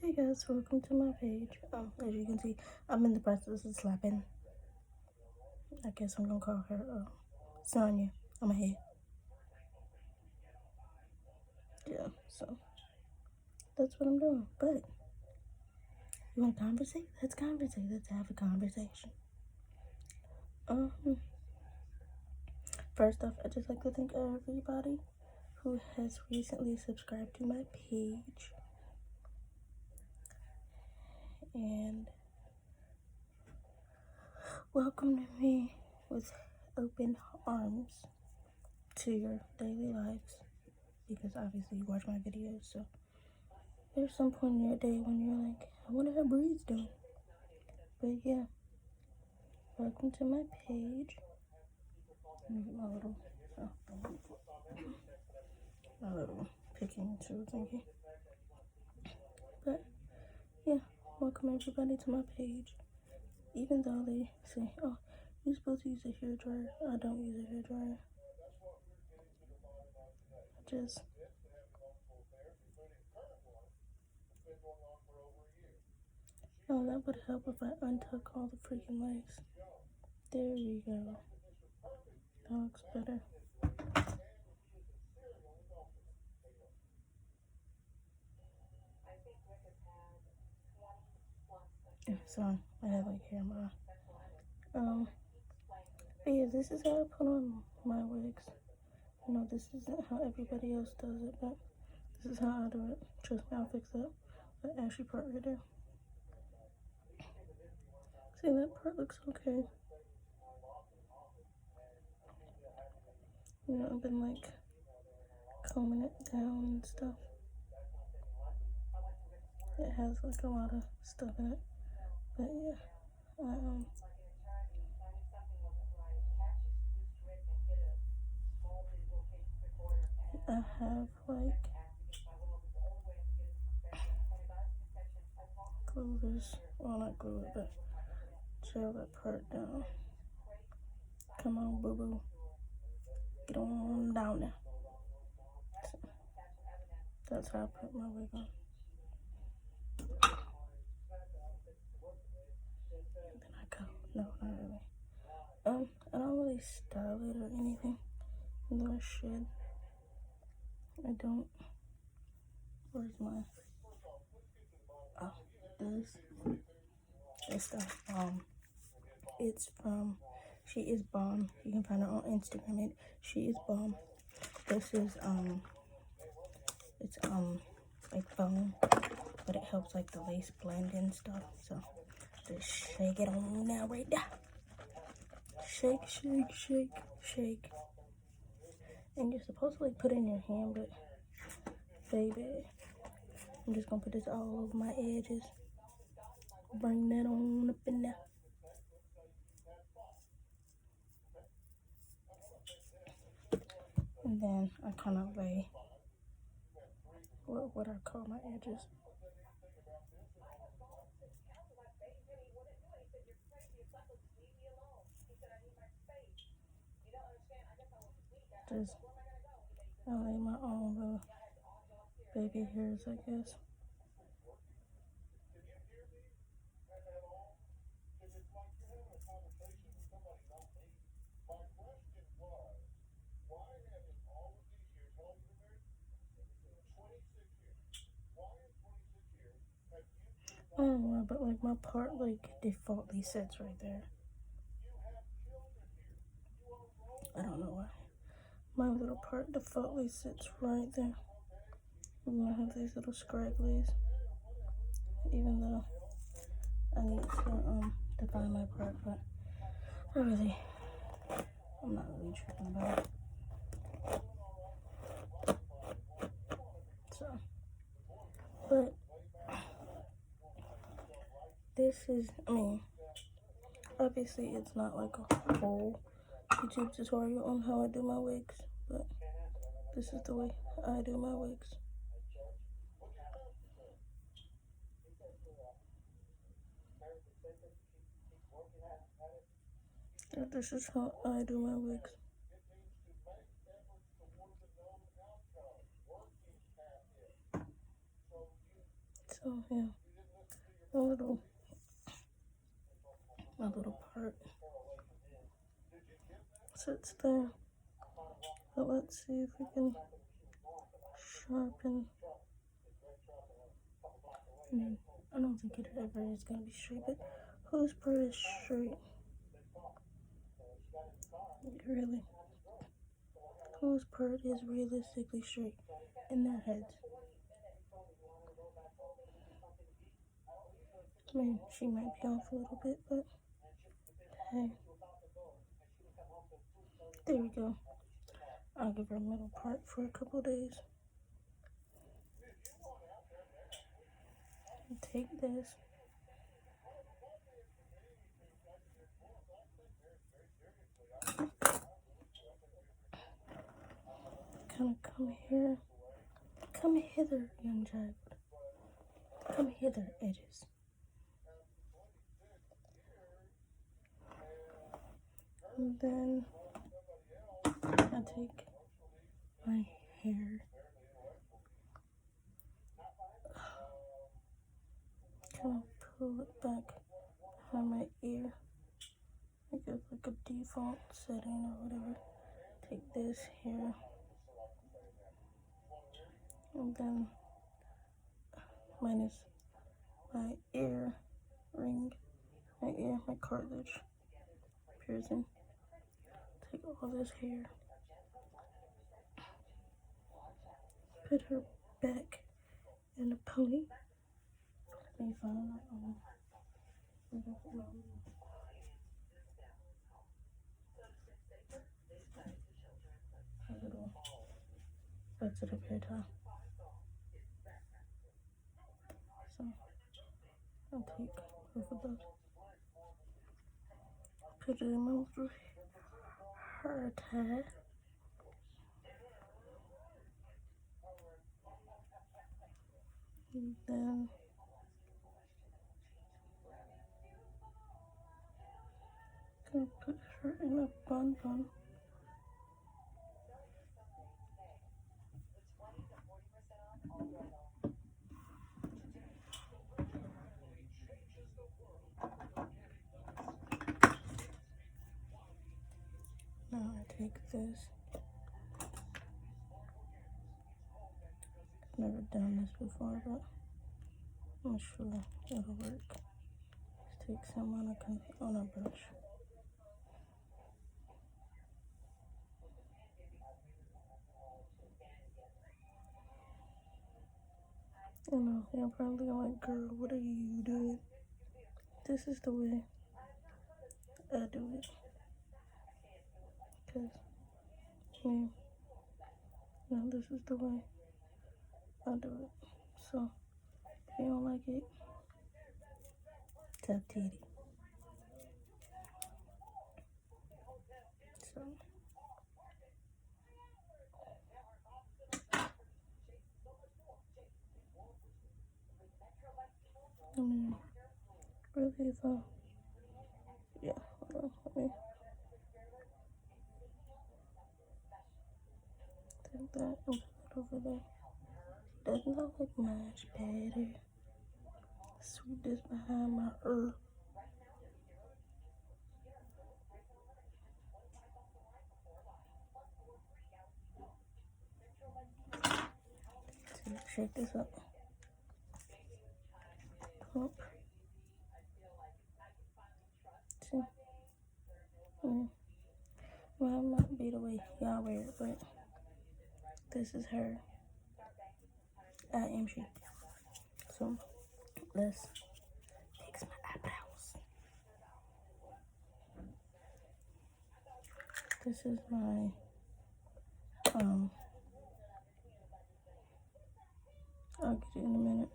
Hey guys, welcome to my page. As you can see, I'm in the process of slapping. I guess I'm gonna call her Sonya. I'm ahead. Yeah, so that's what I'm doing. But you wanna conversate? Let's conversate. Let's have a conversation. Um, First off, I'd just like to thank everybody who has recently subscribed to my page. And welcome me with open arms to your daily lives, because obviously you watch my videos, so there's some point in your day when you're like, I wonder how Bree's doing. But yeah, welcome to my page. My little picking tool thingy. But yeah, welcome everybody to my page. Even though they say, oh, you're supposed to use a hairdryer, I don't use a hairdryer. Oh, that would help if I untuck all the freaking legs. There we go. That looks better. Yeah, sorry, I had like hair in my eye. But yeah, this is how I put on my wigs. You know, this isn't how everybody else does it, but this is how I do it. Trust me, I'll fix that. That ashy part right there. See, that part looks okay. You know, I've been like combing it down and stuff. It has like a lot of stuff in it. But yeah, I have like glue this, well not glue it, but gel that part down. Come on, boo boo. Get on down there. So, that's how I put my wig on. And then I go. No, not really. I don't really style it or anything, though I should. I don't. Where's my? Oh, this stuff. It's from She Is Bomb. You can find her on Instagram. She Is Bomb. This is it's like foam, but it helps like the lace blend and stuff. So just shake it on now, right now. Shake, shake, shake, shake. And you're supposed to like put it in your hand, but baby, I'm just gonna put this all over my edges. Bring that on up in there. And then I kind of lay what I call my edges. Just I lay my own little baby hairs, I guess. I don't know, but like my part like defaultly sits right there. I don't know why. My little part defaultly sits right there. And I have these little scragglies, even though I need to define my part, but I'm not really tripping about it. So, but this is, obviously it's not like a whole YouTube tutorial on how I do my wigs, but this is the way I do my wigs. This is how I do my wigs. So, So yeah, my little part sits there. But let's see if we can sharpen. I don't think it ever is gonna be straight, but whose part is straight? Really? Whose part is realistically straight in their heads? I mean, she might be off a little bit, but hey. There we go. I'll give her a middle part for a couple days. And take this. Kind of come here. Come hither, young child. Come hither, edges. And then I take my hair. Kind of pull it back behind my ear. I give like a default setting or whatever. Take this here. And then minus my ear ring, my cartilage piercing. Take all this hair, put her back in a pony. Let me find a little butts it up hair tie. So I'll take both of those, put it in my little hair tie. And then gonna put her in a bun. Now I take this. I've never done this before, but I'm sure it'll work. Just take some on a brush. I know, you're probably like, girl, what are you doing? This is the way I do it. Because, this is the way I do it. So, if you don't like it, tap titty. So, really, if yeah, hold on, let me take that and put it over there. Doesn't that look much better? Sweep this behind my ear. Shake this up. Up. See? Well, it might be the way y'all wear it, but this is her. I am she. So, let's fix my eyebrows. This is my, I'll get it in a minute.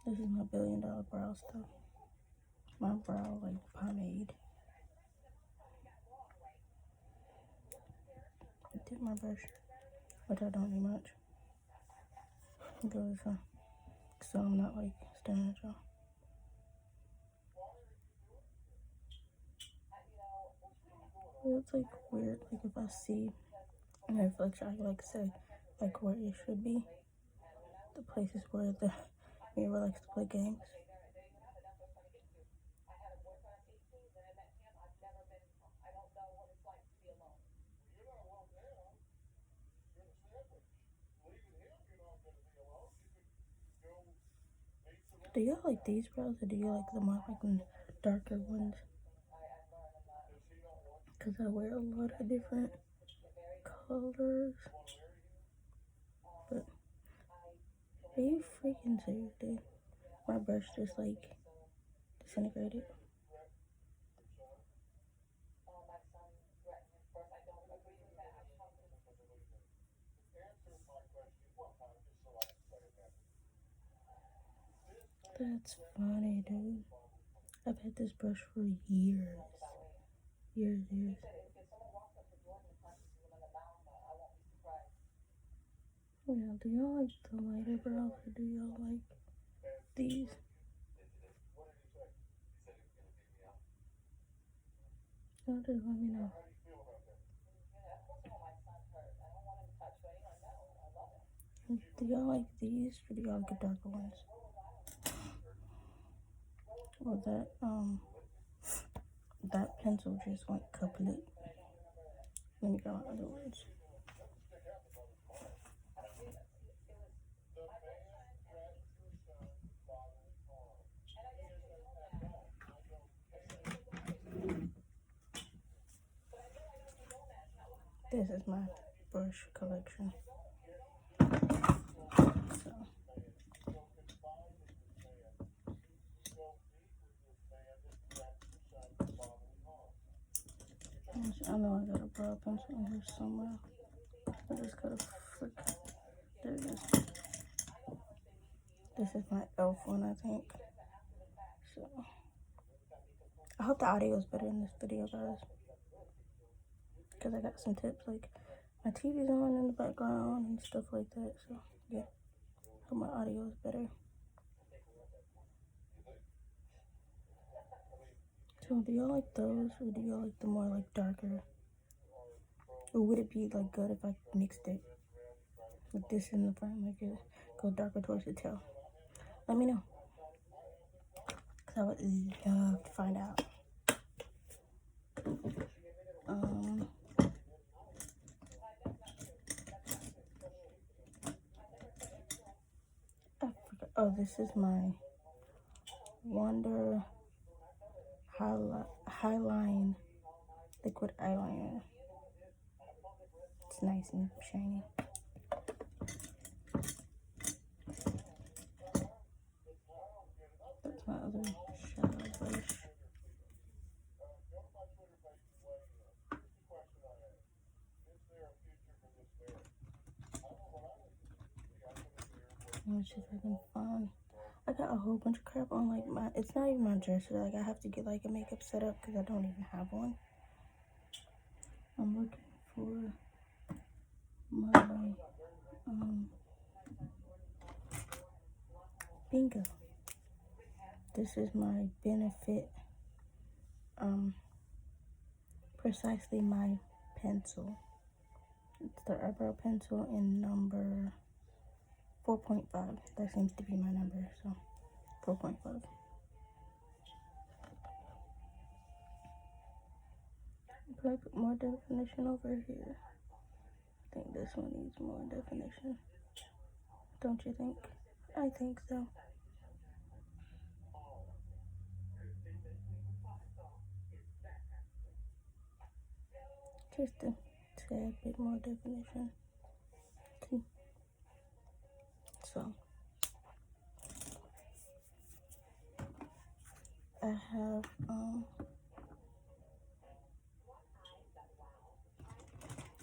This is my $1 billion brow stuff. My brow, like, pomade. I dip my brush, which I don't do much. Because, so I'm not, like, staring at y'all. It's, like, weird, like, if I see an reflection, I, like, say, like, where it should be. The places where the mirror likes to play games. Do y'all like these brows, or do you like the more like darker ones? Because I wear a lot of different colors. But are you freaking serious, dude? My brush just like disintegrated. That's funny, dude. I've had this brush for years. Years. Yeah, do y'all like the lighter brows, or do y'all like these? Y'all just let me know. Do y'all like these, or do y'all like the darker ones? Well, that pencil just went kaput. Let me go, in other words. This is my brush collection. I know I got a brow pencil in here somewhere. I just gotta flick. There it is. This is my elf one, I think. So I hope the audio is better in this video, guys, because I got some tips, like my TV's on in the background and stuff like that. So yeah, hope my audio is better. So do y'all like those, or do y'all like the more like darker? Or would it be like good if I mixed it with this in the front, like it go darker towards the tail? Let me know, because I would love to find out. I forgot. Oh, this is my Wonder Highline liquid eyeliner. It's nice and shiny. That's my other shadow brush. Let me see if I can find. I got a whole bunch of crap on like it's not even my dresser. Like I have to get like a makeup setup because I don't even have one. I'm looking for my bingo. This is my Benefit Precisely My pencil. It's the Eyebrow Pencil in number 4.5. That seems to be my number, so 4.5. Could I put more definition over here? I think this one needs more definition. Don't you think? I think so. Just a tad bit more definition. So I have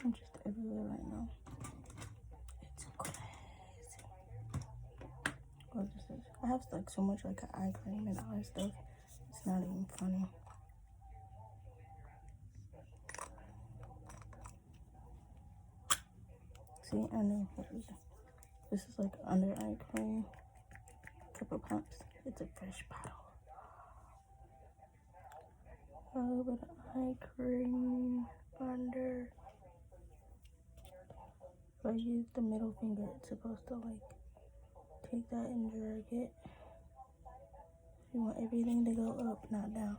I'm just everywhere right now. It's crazy. What is this? I have like so much like eye cream and eye stuff. It's not even funny. See, I know what is it? This is like under eye cream. Couple pumps. It's a fresh bottle. With eye cream under. If I use the middle finger, it's supposed to like take that and drag it. You want everything to go up, not down.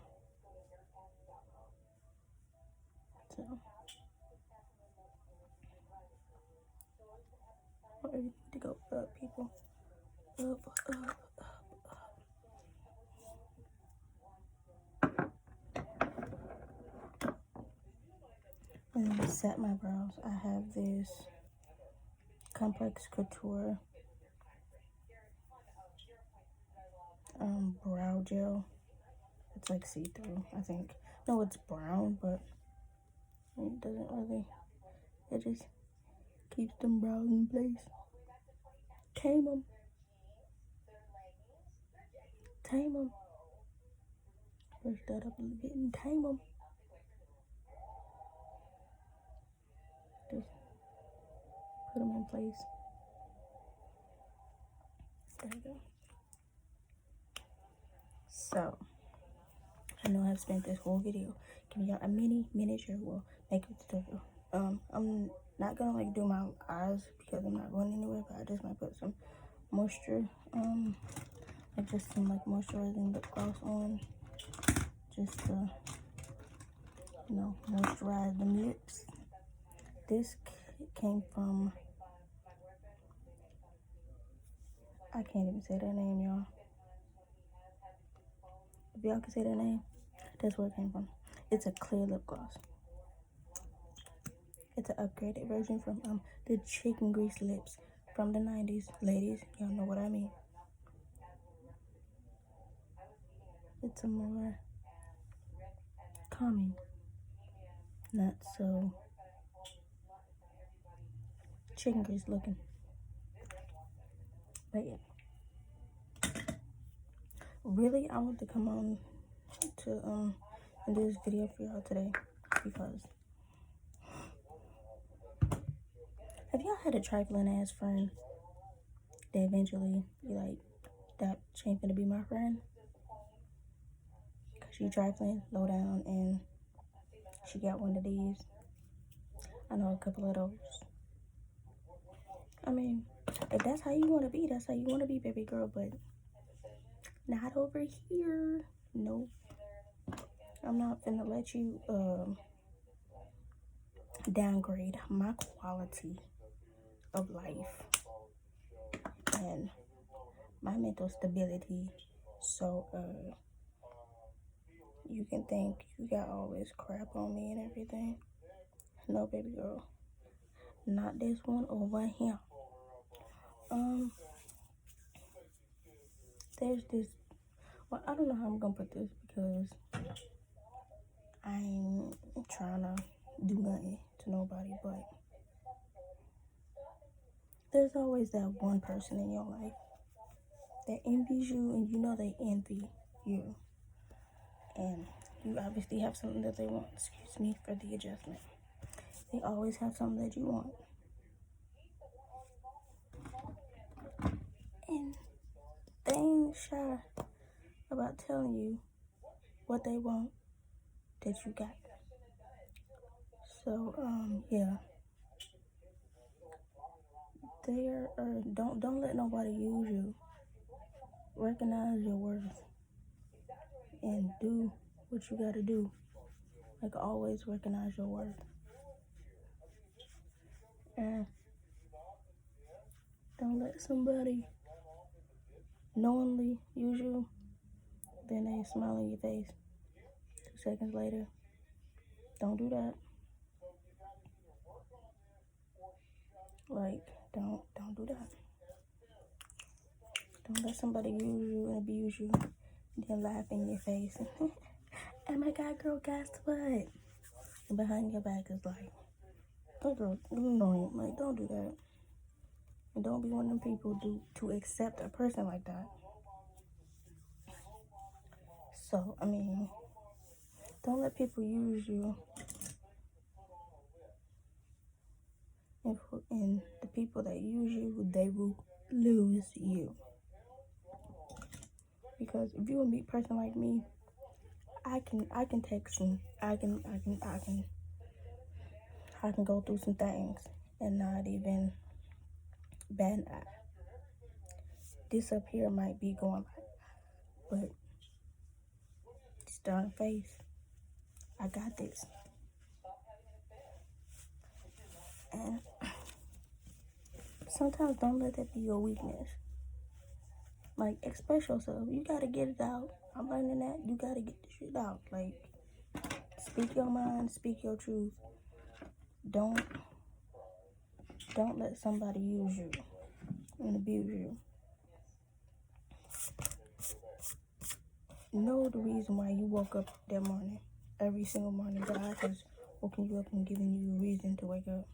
So, want everything to go up, people. Up, up, up. And then to set my brows, I have this Complex Couture brow gel. It's like see-through, I think. No, it's brown, but it doesn't really. It just keeps them brows in place. Tame them. Tame them. Brush that up a little bit and tame them. Just put them in place. There you go. So, I know I've spent this whole video giving y'all a miniature makeup tutorial. I'm not gonna like do my eyes because I'm not going anywhere, but I just might put some moisture, like just some like moisturizing lip gloss on, just to, you know, moisturize the lips. This came from, I can't even say their name, y'all. If y'all can say their name, that's where it came from. It's a clear lip gloss. It's an upgraded version from the chicken grease lips from the 90s. Ladies, y'all know what I mean. It's a more calming, not so chicken grease looking. But yeah, really, I want to come on to and do this video for y'all today because have y'all had a trifling ass friend that eventually be like, that she ain't gonna be my friend because she trifling, low down, and she got one of these? I know a couple of those. I mean, if that's how you want to be, that's how you want to be, baby girl, but not over here. Nope. I'm not finna let you downgrade my quality of life and my mental stability, so you can think you got all this crap on me and everything. No, baby girl, not this one over here. There's this, well, I don't know how I'm gonna put this because I ain't trying to do nothing to nobody, but there's always that one person in your life that envies you, and you know they envy you, and you obviously have something that they want. Excuse me for the adjustment. They always have something that you want, and they ain't shy about telling you what they want that you got. So yeah, don't let nobody use you. Recognize your worth and do what you gotta do. Like, always recognize your worth. And don't let somebody knowingly use you, then they smile in your face 2 seconds later. Don't do that. Like, don't do that. Don't let somebody use you and abuse you, and then laugh in your face. Oh my God, girl, guess what? And behind your back is like, oh girl, no, like, don't do that. And don't be one of them people to accept a person like that. So, I mean, don't let people use you. And the people that use you, they will lose you. Because if you're a meek person like me, I can take some, I can go through some things and not even bat an eye. this up here might be going like, but this darn face, I got this. And sometimes don't let that be your weakness. Like, express yourself. You gotta get it out. I'm learning that. You gotta get the shit out. Like, speak your mind, speak your truth. Don't let somebody use you and abuse you. Know the reason why you woke up that morning. Every single morning, God has woken you up and given you a reason to wake up.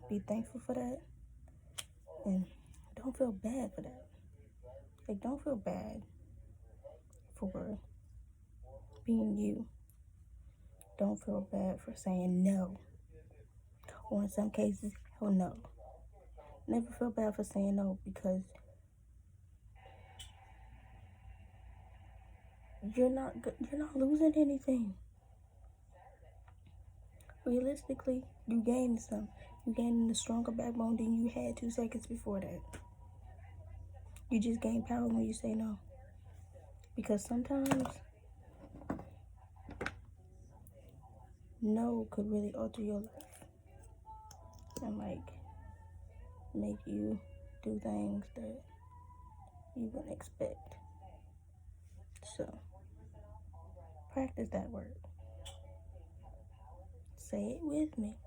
Be thankful for that. And don't feel bad for that. Like, don't feel bad for being you. Don't feel bad for saying no. Or in some cases, hell no. Never feel bad for saying no, because you're not losing anything. Realistically, you gained some. You gained a stronger backbone than you had 2 seconds before that. You just gain power when you say no. Because sometimes no could really alter your life. And like make you do things that you wouldn't expect. So practice that word. Say it with me.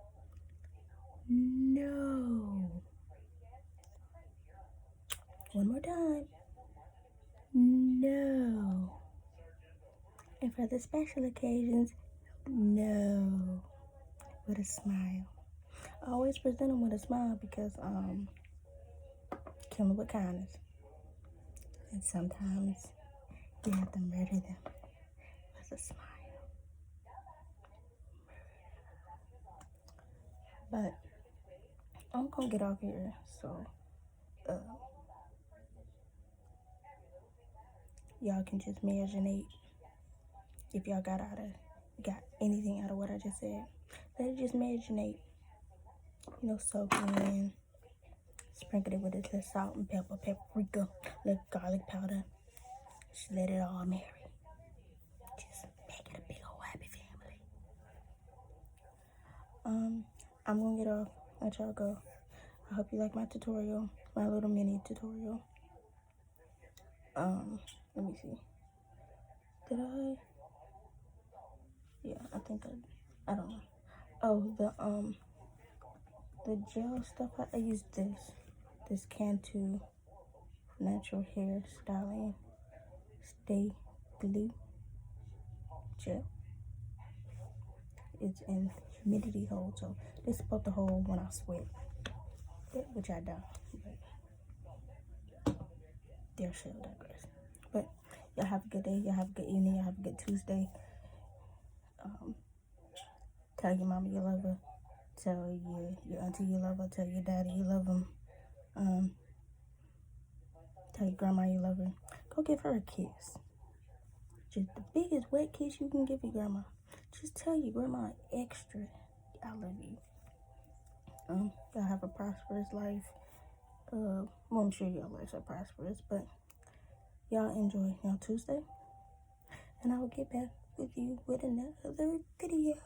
No. One more time. No. And for the special occasions, no. With a smile. I always present them with a smile because kill them with kindness. And sometimes you have to murder them with a smile. But I'm gonna get off here, so y'all can just imaginate if y'all got anything out of what I just said. Let it just imaginate, soak it in, sprinkle it with a little salt and pepper, paprika, little garlic powder. Just let it all marry. Just make it a big old happy family. I'm gonna get off, let y'all go. I hope you like my tutorial, my little mini tutorial. Let me see. Did I? Yeah, I think I don't know. Oh, the gel stuff, I used this Cantu natural hair styling stay glue gel. It's in humidity hold, so this is supposed to hold when I sweat, which I don't. But they'll show digress. But y'all have a good day. Y'all have a good evening. Y'all have a good Tuesday. Tell your mama you love her. Tell your auntie you love her. Tell your daddy you love him. Tell your grandma you love her. Go give her a kiss. Just the biggest wet kiss you can give your grandma. Just tell your grandma extra, I love you. Y'all have a prosperous life. Well, I'm sure your lives are prosperous, but y'all enjoy y'all Tuesday. And I will get back with you with another video.